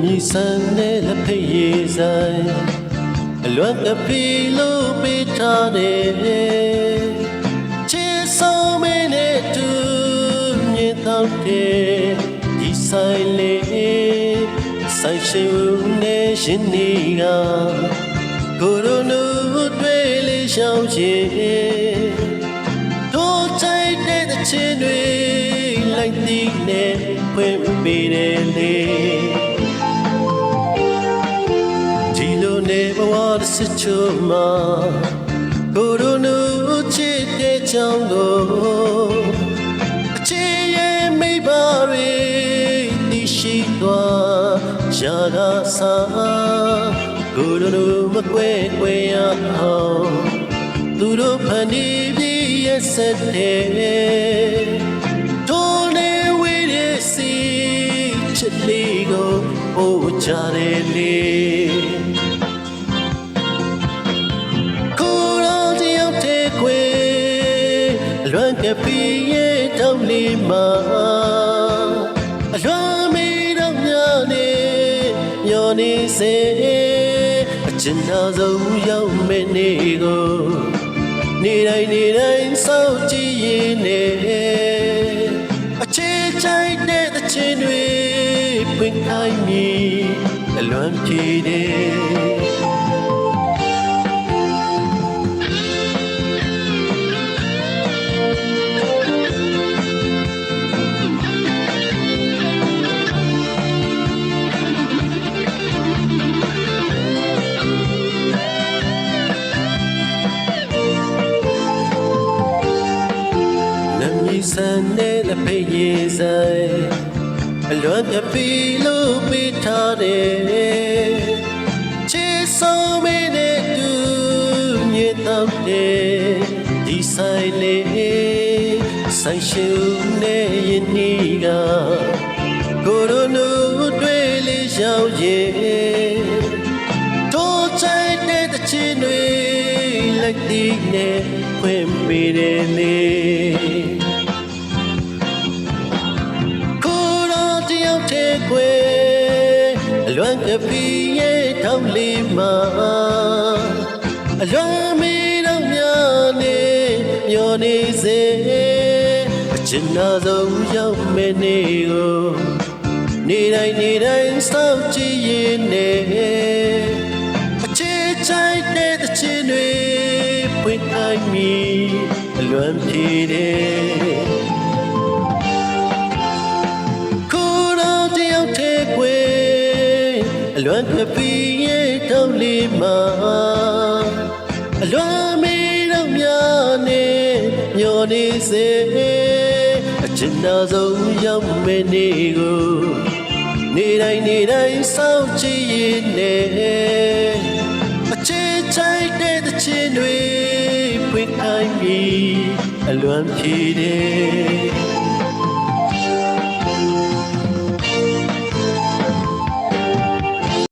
မြည်ဆန်းတဲ့လက်ဖက်ရည်ဆိုင်အလွမ်းကပီလို့ပေးထားတယ်ချစ်ဆုံးမင်းနဲ့တူမြင်တော့တယ်ဒီဆိုင်လေးဆိုင်ရှိဦးနဲ့ရှင်နေကကိုရိုနူတွေ့လေးရှောင်းရှင်တို့ချိုက်တဲ့ချင်းတွေလိုက်သီးနဲ့ဖွင့်ပေးတယ်လေဒီလိုနေဘဝတစ်စချိုးမှာကိုရိုနူချစ်တဲ့ချောင်းကိုအချစ်ရဲ့မိဘတွေသိရှိသွားရာကစားကိုရိုနူမကွဲကွဲရအောင်သူတို့ဖန်တီးပြီးရဲ့ဆက်တဲ့တို့နေဝေးရဲ့စီချစ်လေးကိုအိုးကြတယ်လေကိုရောတယောက်တည်းခွေအလွမ်းကပီးရဲ့တောင်းလေးမှာအလွမ်းမီတော့များနေညော်နေစေအချင်သာဆုံးရောက်မဲ့နေကိုနေတိုင်းစောင့်ကြည့်ရင်နဲ့အချစ်ချိုက်တဲ့ချင်းတွေပွင့်ခိုင်းမိအလွမ်းဖြေတယ်ဆန်းတဲ့လက်ဖက်ရည်ဆိုင်အလွမ်းကပီလို့ပေးထားတယ်ချစ်ဆုံးမင်းနဲ့တူမြင်တော့တယ်ဒီဆိုင်လေးဆိုင်ရှူနဲ့ယနီကကိုရိုနူတွေ့လေးရောက်ရဲ့တို့ချိုက်တဲ့ချင်းတွေလိုက်သီးနဲ့ဖွင့်ပေးတယ်လေအလွမ်းကပီးရဲ့ထောက်လေးမှာအလွမ်းမီတော့များနေမျောနေစေအချင်သာဆုံးရောက်မဲ့နေကိုနေတိုင်းစောင့်ကြည့်ရင်နဲ့အချစ်ချိုက်တဲ့ချင်းတွေပွင့်ခိုင်းမိအလွမ်းဖြေတယ်အလွမ်းကပီးရဲ့တောင်းလေးမှာအလွမ်းမီတော့များနေမျောနေစေအချင်သာဆုံးရောက်မဲ့နေကိုနေတိုင်းစောင့်ကြည့်ရင်နဲ့အချစ်ချိုက်တဲ့ချင်းတွေပွင့်ခိုင်းပြီးအလွမ်းဖြေတယ်